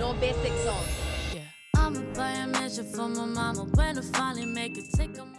no basic song.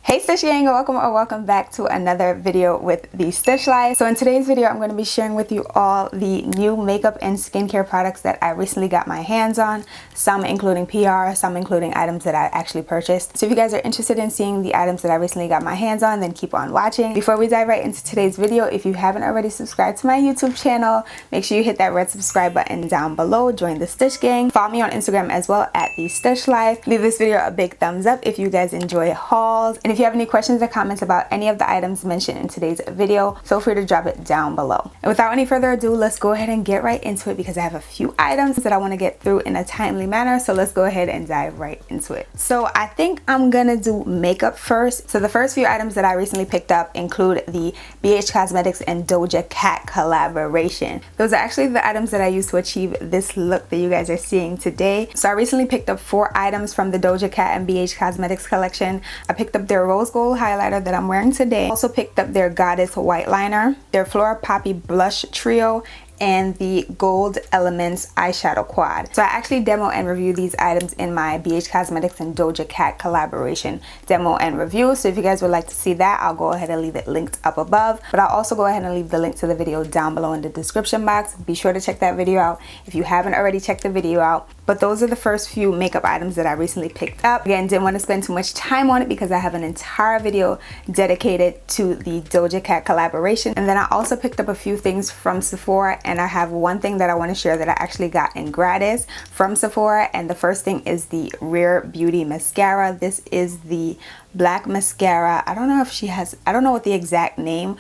Hey Stush Gang, welcome back to another video with the Stush Life. So in today's video, I'm going to be sharing with you all the new makeup and skincare products that I recently got my hands on. Some including PR, some including items that I actually purchased. So if you guys are interested in seeing the items that I recently got my hands on, then keep on watching. Before we dive right into today's video, if you haven't already subscribed to my YouTube channel, make sure you hit that red subscribe button down below. Join the Stush Gang. Follow me on Instagram as well at the Stush Life. Leave this video a big thumbs up if you guys enjoy hauls. And if you have any questions or comments about any of the items mentioned in today's video, feel free to drop it down below. And without any further ado, let's go ahead and get right into it because I have a few items that I want to get through in a timely manner. So let's go ahead and dive right into it. So I think I'm gonna do makeup first. So the first few items that I recently picked up include the BH Cosmetics and Doja Cat collaboration. Those are actually the items that I used to achieve this look that you guys are seeing today. So I recently picked up 4 items from the Doja Cat and BH Cosmetics collection. I picked up their Rose Gold highlighter that I'm wearing today. Also picked up their Goddess white liner, their Flora Poppy blush trio, and the Gold Elements eyeshadow quad. So I actually demo and review these items in my BH Cosmetics and Doja Cat collaboration demo and review. So if you guys would like to see that, I'll go ahead and leave it linked up above, but I'll also go ahead and leave the link to the video down below in the description box. Be sure to check that video out if you haven't already checked the video out. But those are the first few makeup items that I recently picked up. Again, didn't want to spend too much time on it because I have an entire video dedicated to the Doja Cat collaboration. And then I also picked up a few things from Sephora, and I have one thing that I want to share that I actually got in gratis from Sephora. And the first thing is the Rare Beauty mascara. This is the black mascara. I don't know if she has, I don't know what the exact name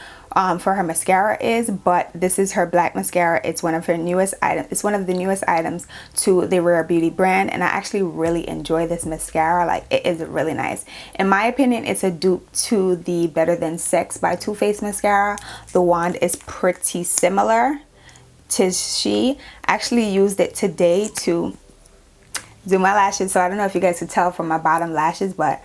for her mascara is, but this is her black mascara. It's one of her newest items. It's one of the newest items to the Rare Beauty brand, and I actually really enjoy this mascara. Like, it is really nice. In my opinion, it's a dupe to the Better Than Sex by Too Faced mascara. The wand is pretty similar to she. I actually used it today to do my lashes, so I don't know if you guys could tell from my bottom lashes, but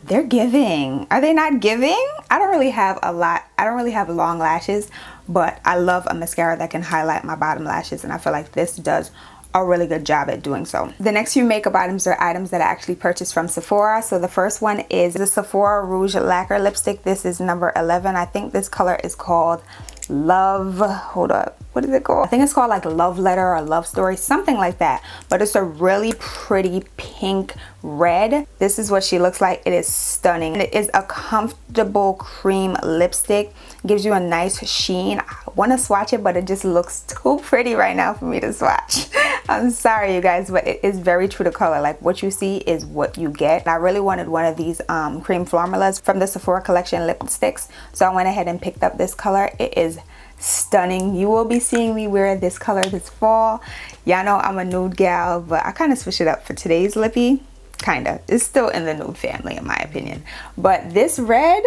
they're giving. Are they not giving? I don't really have a lot. I don't really have long lashes, but I love a mascara that can highlight my bottom lashes, and I feel like this does a really good job at doing so. The next few makeup items are items that I actually purchased from Sephora. So the first one is the Sephora Rouge Lacquer lipstick. This is number 11. I think this color is called Love, hold up, what is it called? I think it's called like Love Letter or Love Story, something like that. But it's a really pretty pink red. This is what she looks like. It is stunning. It is a comfortable cream lipstick. It gives you a nice sheen. I want to swatch it, but it just looks too pretty right now for me to swatch. I'm sorry you guys, but it is very true to color. Like, what you see is what you get. I really wanted one of these cream formulas from the Sephora collection lipsticks, so I went ahead and picked up this color. It is stunning. You will be seeing me wear this color this fall. Y'all know I'm a nude gal, but I kind of switched it up for today's lippy. Kinda. It's still in the nude family in my opinion, but this red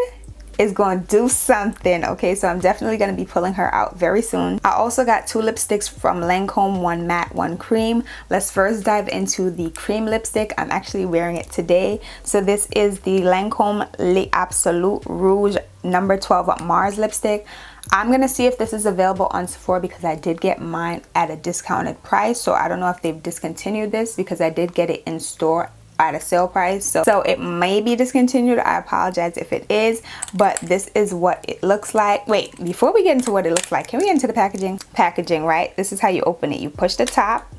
is going to do something. Okay, so I'm definitely going to be pulling her out very soon. I also got 2 lipsticks from Lancome, one matte, one cream. Let's first dive into the cream lipstick. I'm actually wearing it today. So this is the Lancome L'Absolute Rouge number 12 Mars lipstick. I'm gonna see if this is available on Sephora because I did get mine at a discounted price. So I don't know if they've discontinued this because I did get it in store at a sale price, so it may be discontinued. I apologize if it is, but this is what it looks like. Wait, before we get into what it looks like, can we get into the packaging? Right, this is how you open it. You push the top,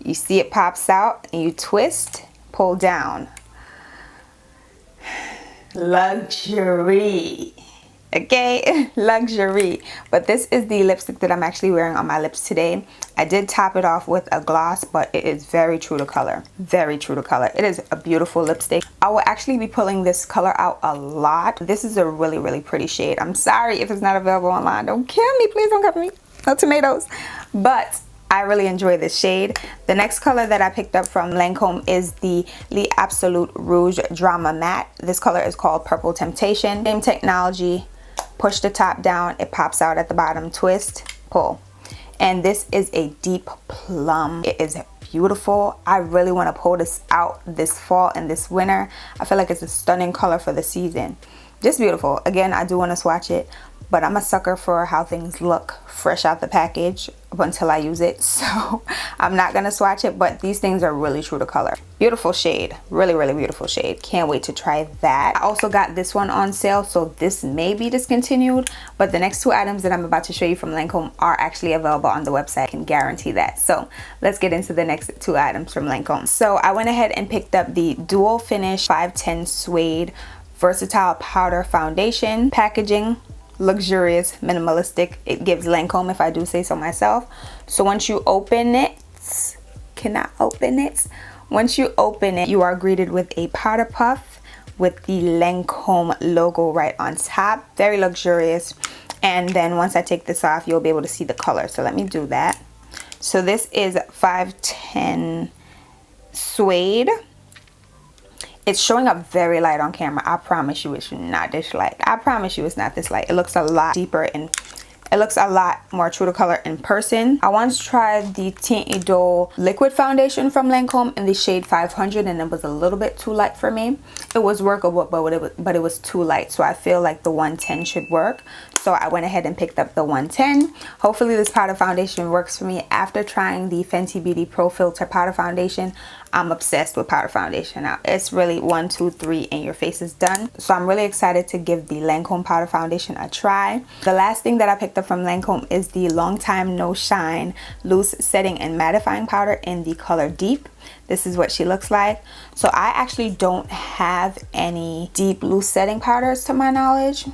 you see it pops out, and you twist, pull down. Luxury. Okay, luxury. But this is the lipstick that I'm actually wearing on my lips today. I did top it off with a gloss, but it is very true to color. Very true to color. It is a beautiful lipstick. I will actually be pulling this color out a lot. This is a really, really pretty shade. I'm sorry if it's not available online. Don't kill me, please don't cover me. No tomatoes. But I really enjoy this shade. The next color that I picked up from Lancome is the L'Absolute Rouge Drama Matte. This color is called Purple Temptation. Same technology. Push the top down, it pops out at the bottom, twist, pull. And this is a deep plum. It is beautiful. I really want to pull this out this fall and this winter. I feel like it's a stunning color for the season. Just beautiful. Again, I do want to swatch it, but I'm a sucker for how things look fresh out the package up until I use it, so I'm not gonna swatch it, but these things are really true to color. Beautiful shade, really beautiful shade. Can't wait to try that. I also got this one on sale, so this may be discontinued, but the next two items that I'm about to show you from Lancome are actually available on the website. I can guarantee that. So let's get into the next two items from Lancome. So I went ahead and picked up the Dual Finish 510 Suede Versatile Powder Foundation. Packaging, luxurious, minimalistic. It gives Lancome, if I do say so myself. So once you open it, once you open it, you are greeted with a powder puff with the Lancome logo right on top. Very luxurious. And then once I take this off, you'll be able to see the color. So let me do that. So this is 510 Suede. It's showing up very light on camera. I promise you it's not this light. I promise you it's not this light. It looks a lot deeper and it looks a lot more true to color in person. I once tried the Teint Idole liquid foundation from Lancome in the shade 500 and it was a little bit too light for me. It was workable, but it was too light. So I feel like the 110 should work. So I went ahead and picked up the 110. Hopefully this powder foundation works for me. After trying the Fenty Beauty Pro Filter powder foundation, I'm obsessed with powder foundation now. It's really 1, 2, 3 and your face is done. So I'm really excited to give the Lancome powder foundation a try. The last thing that I picked up from Lancome is the Long Time No Shine Loose Setting and Mattifying Powder in the color Deep. This is what she looks like. So I actually don't have any deep loose setting powders to my knowledge.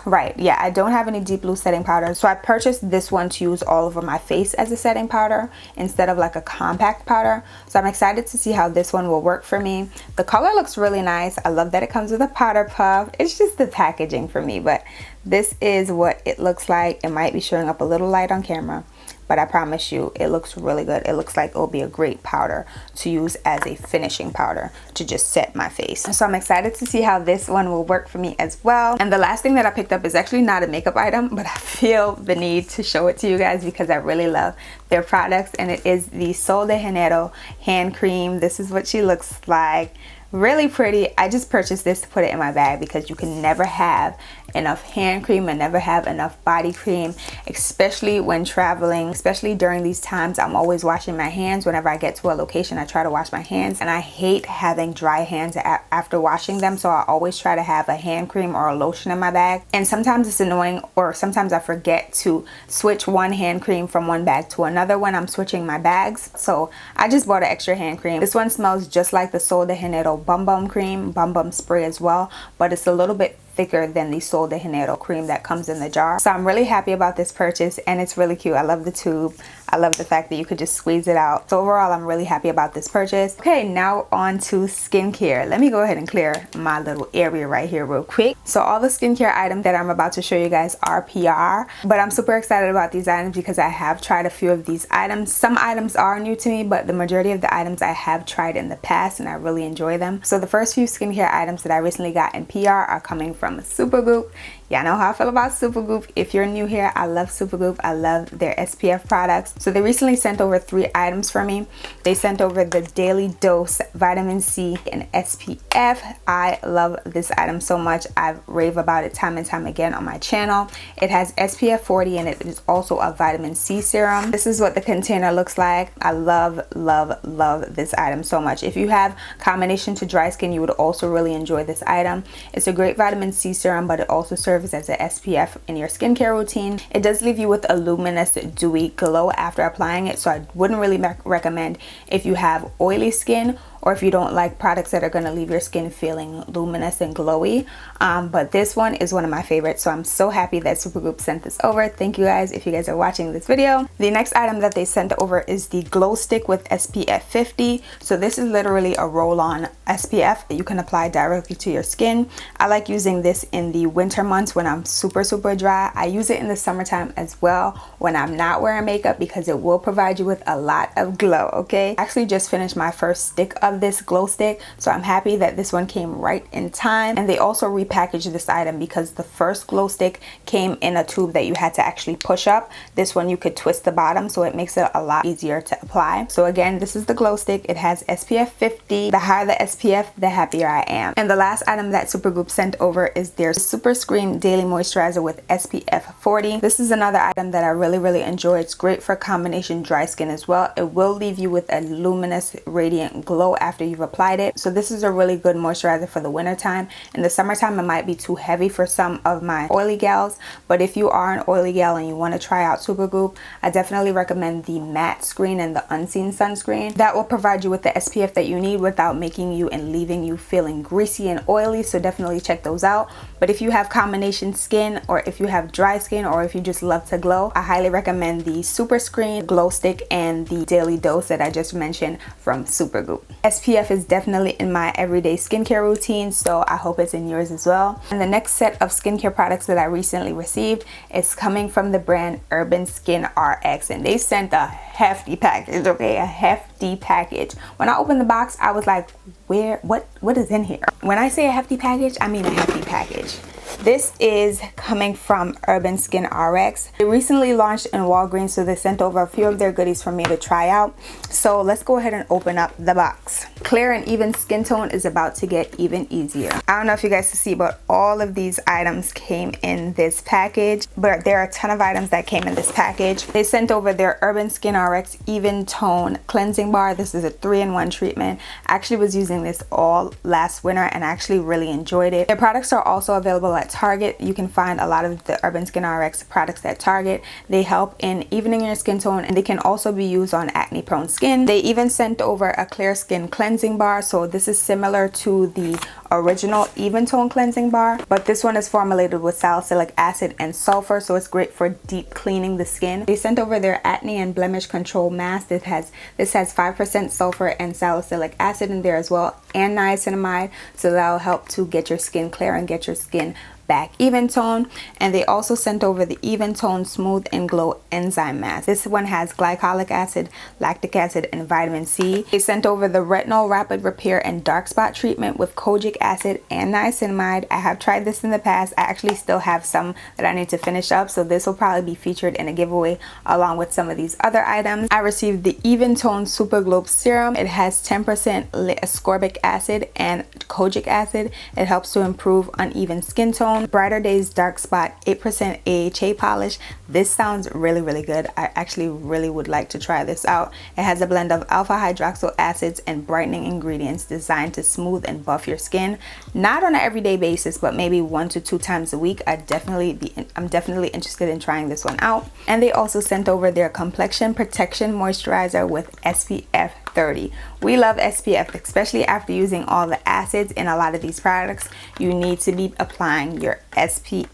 Right, yeah, I don't have any deep loose setting powder, so I purchased this one to use all over my face as a setting powder instead of like a compact powder. So I'm excited to see how this one will work for me. The color looks really nice. I love that it comes with a powder puff. It's just the packaging for me, but this is what it looks like. It might be showing up a little light on camera, but I promise you it looks really good. It looks like it'll be a great powder to use as a finishing powder to just set my face. So I'm excited to see how this one will work for me as well. And the last thing that I picked up is actually not a makeup item, but I feel the need to show it to you guys because I really love their products, and it is the Sol de Janeiro hand cream. This is what she looks like. Really pretty. I just purchased this to put it in my bag because you can never have enough hand cream and never have enough body cream, especially when traveling, especially during these times. I'm always washing my hands. Whenever I get to a location, I try to wash my hands, and I hate having dry hands after washing them, so I always try to have a hand cream or a lotion in my bag. And sometimes it's annoying, or sometimes I forget to switch one hand cream from one bag to another when I'm switching my bags. So I just bought an extra hand cream. This one smells just like the Sol de Janeiro Bum Bum cream, Bum Bum spray as well, but it's a little bit thicker than the Sol de Janeiro cream that comes in the jar. So I'm really happy about this purchase, and it's really cute. I love the tube. I love the fact that you could just squeeze it out. So overall, I'm really happy about this purchase. Okay, now on to skincare. Let me go ahead and clear my little area right here real quick. So all the skincare items that I'm about to show you guys are PR, but I'm super excited about these items because I have tried a few of these items. Some items are new to me, but the majority of the items I have tried in the past and I really enjoy them. So the first few skincare items that I recently got in PR are coming from Supergoop. Y'all know how I feel about Supergoop. If you're new here, I love Supergoop. I love their SPF products. So they recently sent over 3 items for me. They sent over the Daily Dose Vitamin C and SPF. I love this item so much. I've raved about it time and time again on my channel. It has SPF 40 and it is also a vitamin C serum. This is what the container looks like. I love this item so much. If you have combination to dry skin, you would also really enjoy this item. It's a great vitamin C serum, but it also serves as an SPF in your skincare routine. It does leave you with a luminous dewy glow after applying it, so I wouldn't really recommend if you have oily skin or if you don't like products that are going to leave your skin feeling luminous and glowy. But this one is one of my favorites, so I'm so happy that Supergoop sent this over. Thank you guys if you guys are watching this video. The next item that they sent over is the Glow Stick with SPF 50. So this is literally a roll-on SPF that you can apply directly to your skin. I like using this in the winter months when I'm super dry. I use it in the summertime as well when I'm not wearing makeup because it will provide you with a lot of glow, okay? I actually just finished my first stick of of this glow stick, so I'm happy that this one came right in time. And they also repackaged this item because the first glow stick came in a tube that you had to actually push up. This one you could twist the bottom, so it makes it a lot easier to apply. So again, this is the glow stick. It has SPF 50. The higher the SPF, the happier I am. And the last item that Supergoop sent over is their Super Screen Daily Moisturizer with SPF 40. This is another item that I really enjoy. It's great for combination dry skin as well. It will leave you with a luminous radiant glow after you've applied it. So this is a really good moisturizer for the winter time. In the summertime it might be too heavy for some of my oily gals, but if you are an oily gal and you want to try out Supergoop, I definitely recommend the matte screen and the unseen sunscreen. That will provide you with the SPF that you need without making you and leaving you feeling greasy and oily, so definitely check those out. But if you have combination skin, or if you have dry skin, or if you just love to glow, I highly recommend the Super Screen Glow Stick and the Daily Dose that I just mentioned from Supergoop. SPF is definitely in my everyday skincare routine, so I hope it's in yours as well. And the next set of skincare products that I recently received is coming from the brand Urban Skin RX, and they sent a hefty package, okay, a hefty package. When I opened the box, I was like, what is in here? When I say a hefty package, I mean a hefty package. This is coming from Urban Skin RX. They recently launched in Walgreens, so they sent over a few of their goodies for me to try out. So let's go ahead and open up the box. Clear and even skin tone is about to get even easier. I don't know if you guys can see, but all of these items came in this package. But there are a ton of items that came in this package. They sent over their Urban Skin RX Even Tone Cleansing Bar. This is a 3-in-1 treatment. I actually was using this all last winter and I actually really enjoyed it. Their products are also available at Target. You can find a lot of the Urban Skin RX products at Target. They help in evening your skin tone, and they can also be used on acne prone skin. They even sent over a clear skin cleansing bar, so this is similar to the original Even Tone cleansing bar, but this one is formulated with salicylic acid and sulfur, so it's great for deep cleaning the skin. They sent over their acne and blemish control mask. This has 5% sulfur and salicylic acid in there as well, and niacinamide, so that'll help to get your skin clear and get your skin back even tone. And they also sent over the Even Tone Smooth and Glow Enzyme Mask. This one has glycolic acid, lactic acid, and vitamin C. They sent over the Retinol Rapid Repair and Dark Spot Treatment with kojic acid and niacinamide. I have tried this in the past. I actually still have some that I need to finish up, so this will probably be featured in a giveaway along with some of these other items. I received the Even Tone Super Glow Serum. It has 10% ascorbic acid and kojic acid. It helps to improve uneven skin tone. Brighter Days Dark Spot 8% AHA polish. This sounds really good. I actually really would like to try this out. It has a blend of alpha hydroxyl acids and brightening ingredients designed to smooth and buff your skin. Not on an everyday basis, but maybe 1 to 2 times a week. I'm definitely interested in trying this one out. And they also sent over their Complexion Protection Moisturizer with SPF 30. We love SPF, especially after using all the acids in a lot of these products. You need to be applying your SPF.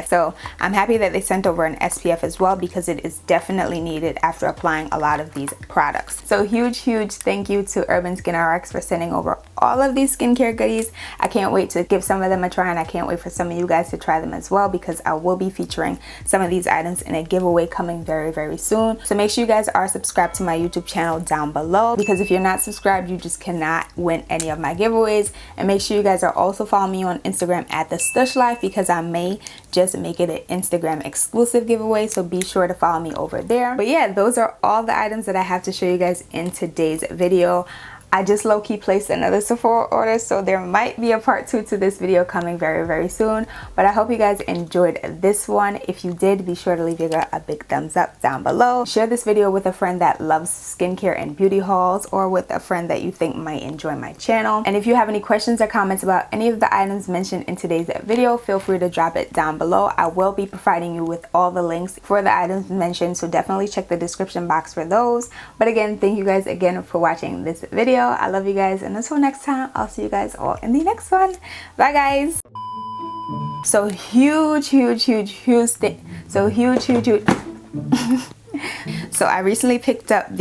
So I'm happy that they sent over an SPF as well, because it is definitely needed after applying a lot of these products. So huge thank you to Urban Skin RX for sending over all of these skincare goodies. I can't wait to give some of them a try, and I can't wait for some of you guys to try them as well, because I will be featuring some of these items in a giveaway coming very soon. So make sure you guys are subscribed to my YouTube channel down below, because if you're not subscribed, you just cannot win any of my giveaways. And make sure you guys are also following me on Instagram at the Stush Life, because I may just make it an Instagram exclusive giveaway, so be sure to follow me over there. But yeah, those are all the items that I have to show you guys in today's video. I just low-key placed another Sephora order, so there might be a part 2 to this video coming very soon. But I hope you guys enjoyed this one. If you did, be sure to leave your girl a big thumbs up down below. Share this video with a friend that loves skincare and beauty hauls, or with a friend that you think might enjoy my channel. And if you have any questions or comments about any of the items mentioned in today's video, feel free to drop it down below. I will be providing you with all the links for the items mentioned, so definitely check the description box for those. But again, thank you guys again for watching this video. I love you guys, and until next time, I'll see you guys all in the next one. Bye guys. So huge thing. So huge. So I recently picked up